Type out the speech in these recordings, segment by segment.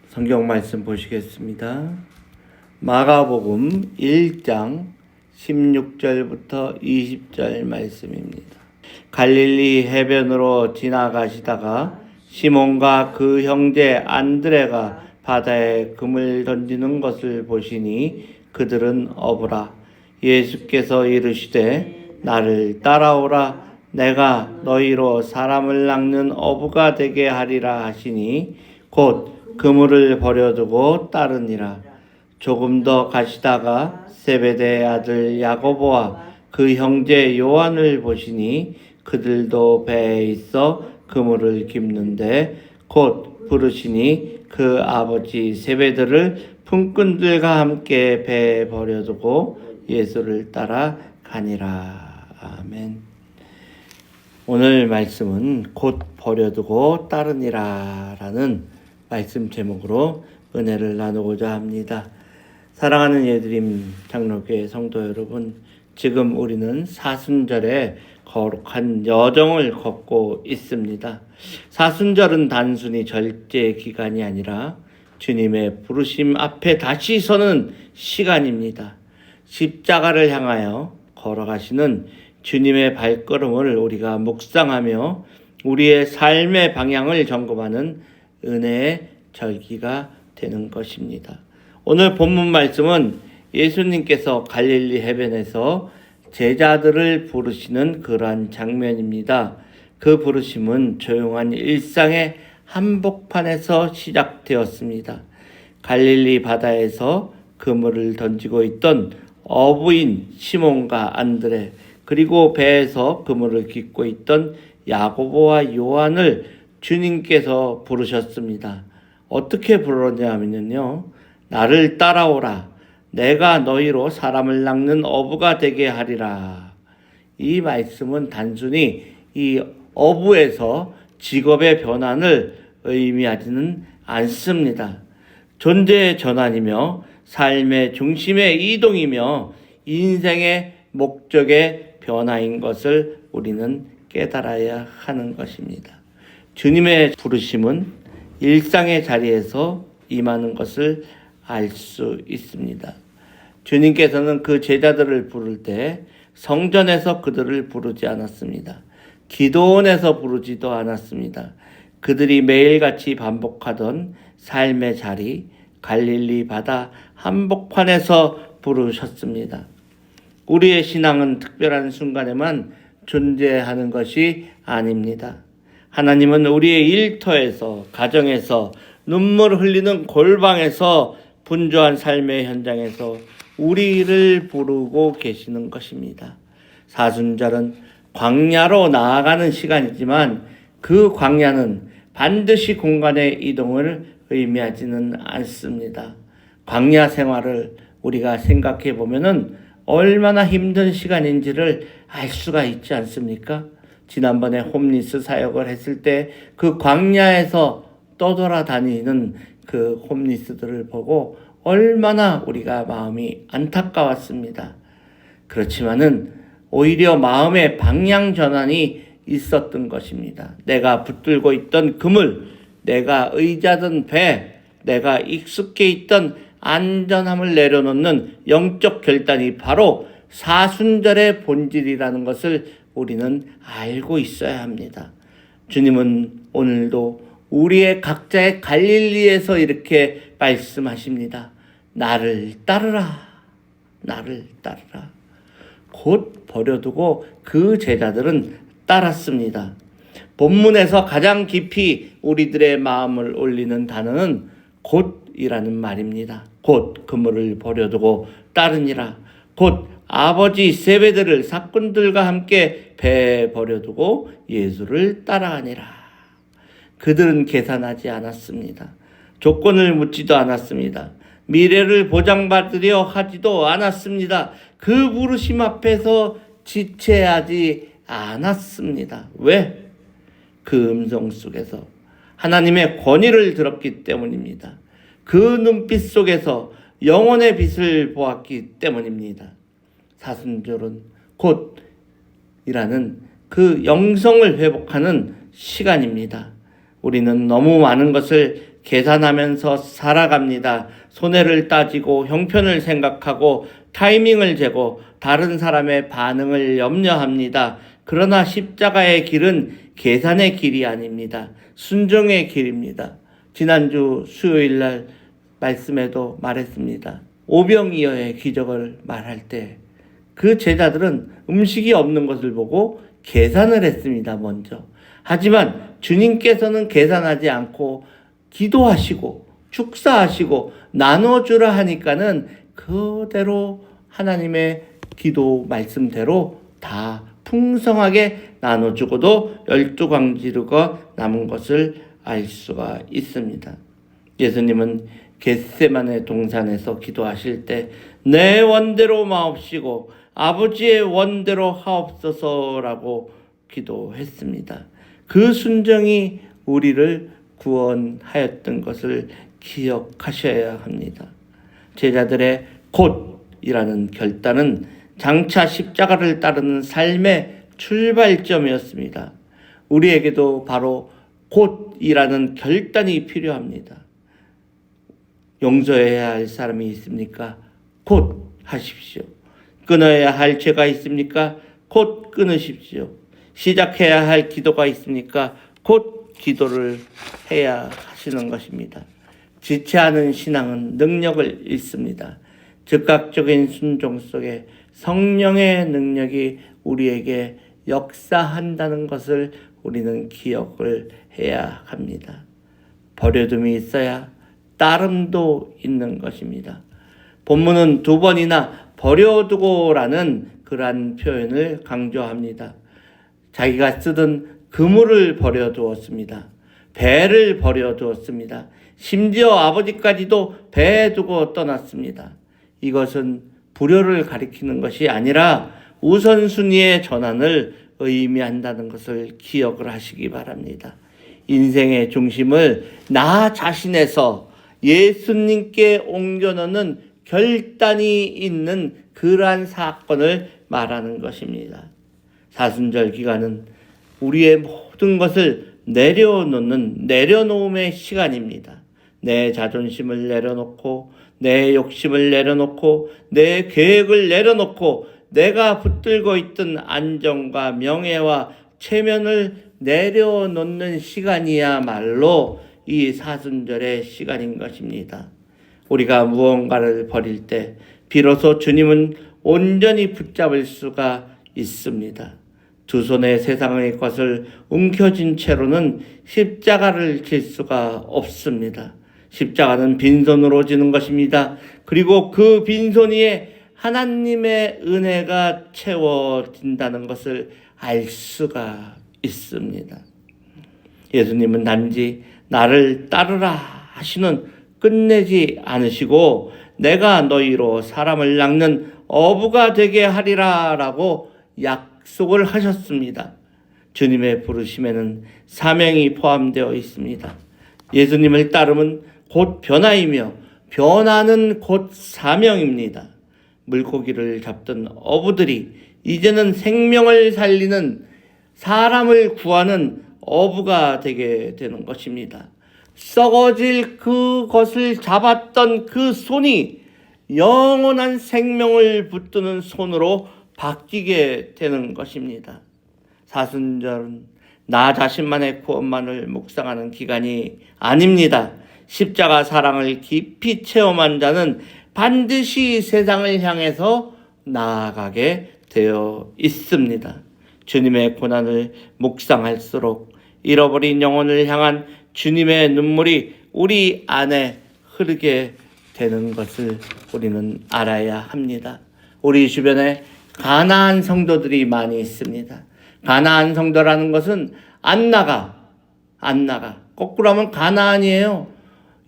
성경 말씀 보시겠습니다. 마가복음 1장 16절부터 20절 말씀입니다. 갈릴리 해변으로 지나가시다가 시몬과 그 형제 안드레가 바다에 금을 던지는 것을 보시니 그들은 어부라. 예수께서 이르시되 나를 따라오라. 내가 너희로 사람을 낚는 어부가 되게 하리라 하시니 곧 그물을 버려두고 따르니라. 조금 더 가시다가 세베대의 아들 야고보와 그 형제 요한을 보시니 그들도 배에 있어 그물을 깁는데 곧 부르시니 그 아버지 세베대를 품꾼들과 함께 배에 버려두고 예수를 따라 가니라. 아멘. 오늘 말씀은 곧 버려두고 따르니라 라는 말씀 제목으로 은혜를 나누고자 합니다. 사랑하는 예드림 장로교회 성도 여러분, 지금 우리는 사순절의 거룩한 여정을 걷고 있습니다. 사순절은 단순히 절제 기간이 아니라 주님의 부르심 앞에 다시 서는 시간입니다. 십자가를 향하여 걸어가시는 주님의 발걸음을 우리가 묵상하며 우리의 삶의 방향을 점검하는 은혜의 절기가 되는 것입니다. 오늘 본문 말씀은 예수님께서 갈릴리 해변에서 제자들을 부르시는 그러한 장면입니다. 그 부르심은 조용한 일상의 한복판에서 시작되었습니다. 갈릴리 바다에서 그물을 던지고 있던 어부인 시몬과 안드레, 그리고 배에서 그물을 깃고 있던 야고보와 요한을 주님께서 부르셨습니다. 어떻게 부르냐면요, 나를 따라오라. 내가 너희로 사람을 낚는 어부가 되게 하리라. 이 말씀은 단순히 이 어부에서 직업의 변환을 의미하지는 않습니다. 존재의 전환이며 삶의 중심의 이동이며 인생의 목적의 변화인 것을 우리는 깨달아야 하는 것입니다. 주님의 부르심은 일상의 자리에서 임하는 것을 알 수 있습니다. 주님께서는 그 제자들을 부를 때 성전에서 그들을 부르지 않았습니다. 기도원에서 부르지도 않았습니다. 그들이 매일같이 반복하던 삶의 자리, 갈릴리 바다 한복판에서 부르셨습니다. 우리의 신앙은 특별한 순간에만 존재하는 것이 아닙니다. 하나님은 우리의 일터에서, 가정에서, 눈물 흘리는 골방에서, 분주한 삶의 현장에서 우리를 부르고 계시는 것입니다. 사순절은 광야로 나아가는 시간이지만 그 광야는 반드시 공간의 이동을 의미하지는 않습니다. 광야 생활을 우리가 생각해 보면은 얼마나 힘든 시간인지를 알 수가 있지 않습니까? 지난번에 홈리스 사역을 했을 때 그 광야에서 떠돌아다니는 그 홈리스들을 보고 얼마나 우리가 마음이 안타까웠습니다. 그렇지만은 오히려 마음의 방향 전환이 있었던 것입니다. 내가 붙들고 있던 그물, 내가 의자던 배, 내가 익숙해 있던 안전함을 내려놓는 영적 결단이 바로 사순절의 본질이라는 것을 우리는 알고 있어야 합니다. 주님은 오늘도 우리의 각자의 갈릴리에서 이렇게 말씀하십니다. 나를 따르라. 나를 따르라. 곧 버려두고 그 제자들은 따랐습니다. 본문에서 가장 깊이 우리들의 마음을 올리는 단어는 곧이라는 말입니다. 곧 그물을 버려두고 따르니라. 곧 아버지 세베대를 사꾼들과 함께 배에 버려두고 예수를 따라가니라. 그들은 계산하지 않았습니다. 조건을 묻지도 않았습니다. 미래를 보장받으려 하지도 않았습니다. 그 부르심 앞에서 지체하지 않았습니다. 왜? 그 음성 속에서 하나님의 권위를 들었기 때문입니다. 그 눈빛 속에서 영혼의 빛을 보았기 때문입니다. 사순절은 곧이라는 그 영성을 회복하는 시간입니다. 우리는 너무 많은 것을 계산하면서 살아갑니다. 손해를 따지고 형편을 생각하고 타이밍을 재고 다른 사람의 반응을 염려합니다. 그러나 십자가의 길은 계산의 길이 아닙니다. 순종의 길입니다. 지난주 수요일 날 말씀에도 말했습니다. 오병이어의 기적을 말할 때 그 제자들은 음식이 없는 것을 보고 계산을 했습니다. 먼저. 하지만 주님께서는 계산하지 않고 기도하시고 축사하시고 나눠주라 하니까는 그대로 하나님의 기도 말씀대로 다 풍성하게 나눠주고도 12광지루가 남은 것을 알 수가 있습니다. 예수님은 겟세마네 동산에서 기도하실 때 내 원대로 마옵시고 아버지의 원대로 하옵소서라고 기도했습니다. 그 순종이 우리를 구원하였던 것을 기억하셔야 합니다. 제자들의 곧이라는 결단은 장차 십자가를 따르는 삶의 출발점이었습니다. 우리에게도 바로 곧이라는 결단이 필요합니다. 용서해야 할 사람이 있습니까? 곧 하십시오. 끊어야 할 죄가 있습니까? 곧 끊으십시오. 시작해야 할 기도가 있습니까? 곧 기도를 해야 하시는 것입니다. 지체하는 신앙은 능력을 잃습니다. 즉각적인 순종 속에 성령의 능력이 우리에게 역사한다는 것을 우리는 기억을 해야 합니다. 버려둠이 있어야 따름도 있는 것입니다. 본문은 2번이나 버려두고라는 그러한 표현을 강조합니다. 자기가 쓰던 그물을 버려두었습니다. 배를 버려두었습니다. 심지어 아버지까지도 배에 두고 떠났습니다. 이것은 불효를 가리키는 것이 아니라 우선순위의 전환을 의미한다는 것을 기억을 하시기 바랍니다. 인생의 중심을 나 자신에서 예수님께 옮겨놓는 결단이 있는 그러한 사건을 말하는 것입니다. 사순절 기간은 우리의 모든 것을 내려놓음의 시간입니다. 내 자존심을 내려놓고 내 욕심을 내려놓고 내 계획을 내려놓고 내가 붙들고 있던 안정과 명예와 체면을 내려놓는 시간이야말로 이 사순절의 시간인 것입니다. 우리가 무언가를 버릴 때 비로소 주님은 온전히 붙잡을 수가 있습니다. 두 손에 세상의 것을 움켜쥔 채로는 십자가를 질 수가 없습니다. 십자가는 빈손으로 지는 것입니다. 그리고 그 빈손 위에 하나님의 은혜가 채워진다는 것을 알 수가 있습니다. 예수님은 단지 나를 따르라 하시는 끝내지 않으시고 내가 너희로 사람을 낚는 어부가 되게 하리라 라고 약속을 하셨습니다. 주님의 부르심에는 사명이 포함되어 있습니다. 예수님을 따름은 곧 변화이며 변화는 곧 사명입니다. 물고기를 잡던 어부들이 이제는 생명을 살리는 사람을 구하는 어부가 되게 되는 것입니다. 썩어질 그것을 잡았던 그 손이 영원한 생명을 붙드는 손으로 바뀌게 되는 것입니다. 사순절은 나 자신만의 구원만을 묵상하는 기간이 아닙니다. 십자가 사랑을 깊이 체험한 자는 반드시 세상을 향해서 나아가게 되어 있습니다. 주님의 고난을 묵상할수록 잃어버린 영혼을 향한 주님의 눈물이 우리 안에 흐르게 되는 것을 우리는 알아야 합니다. 우리 주변에 가나안 성도들이 많이 있습니다. 가나안 성도라는 것은 안 나가. 거꾸로 하면 가나안이에요.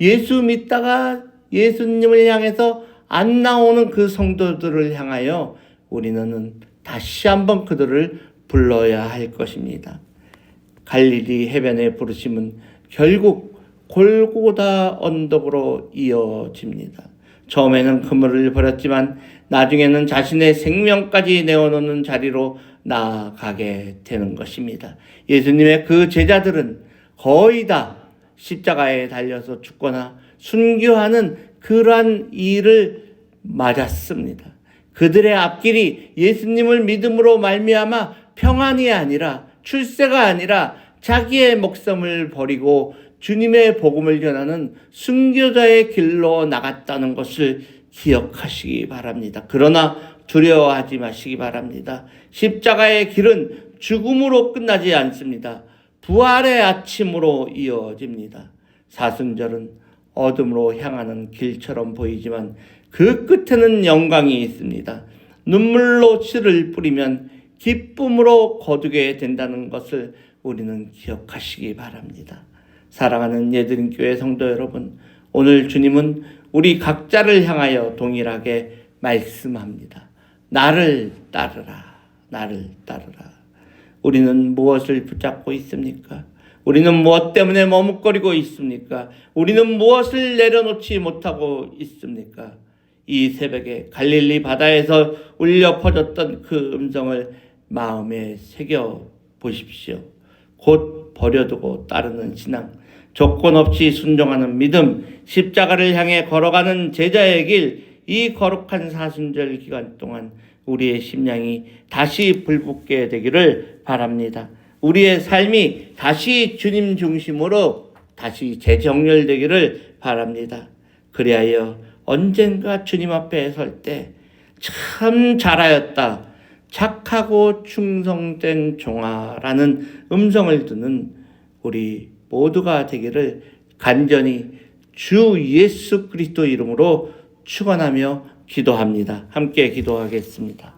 예수 믿다가 예수님을 향해서 안 나오는 그 성도들을 향하여 우리는 다시 한번 그들을 불러야 할 것입니다. 갈릴리 해변의 부르심은 결국 골고다 언덕으로 이어집니다. 처음에는 그물을 버렸지만 나중에는 자신의 생명까지 내어놓는 자리로 나아가게 되는 것입니다. 예수님의 그 제자들은 거의 다 십자가에 달려서 죽거나 순교하는 그러한 일을 맞았습니다. 그들의 앞길이 예수님을 믿음으로 말미암아 평안이 아니라 출세가 아니라 자기의 목숨을 버리고 주님의 복음을 전하는 순교자의 길로 나갔다는 것을 기억하시기 바랍니다. 그러나 두려워하지 마시기 바랍니다. 십자가의 길은 죽음으로 끝나지 않습니다. 부활의 아침으로 이어집니다. 사순절은 어둠으로 향하는 길처럼 보이지만 그 끝에는 영광이 있습니다. 눈물로 씨를 뿌리면 기쁨으로 거두게 된다는 것을 우리는 기억하시기 바랍니다. 사랑하는 예드림교회 성도 여러분, 오늘 주님은 우리 각자를 향하여 동일하게 말씀합니다. 나를 따르라, 나를 따르라. 우리는 무엇을 붙잡고 있습니까? 우리는 무엇 때문에 머뭇거리고 있습니까? 우리는 무엇을 내려놓지 못하고 있습니까? 이 새벽에 갈릴리 바다에서 울려 퍼졌던 그 음성을 마음에 새겨 보십시오. 곧 버려두고 따르는 신앙, 조건 없이 순종하는 믿음, 십자가를 향해 걸어가는 제자의 길, 이 거룩한 사순절 기간 동안 우리의 심령이 다시 불붙게 되기를 바랍니다. 우리의 삶이 다시 주님 중심으로 다시 재정렬되기를 바랍니다. 그리하여 언젠가 주님 앞에 설 때 참 잘하였다, 착하고 충성된 종아라는 음성을 듣는 우리 모두가 되기를 간절히 주 예수 그리스도 이름으로 축원하며 기도합니다. 함께 기도하겠습니다.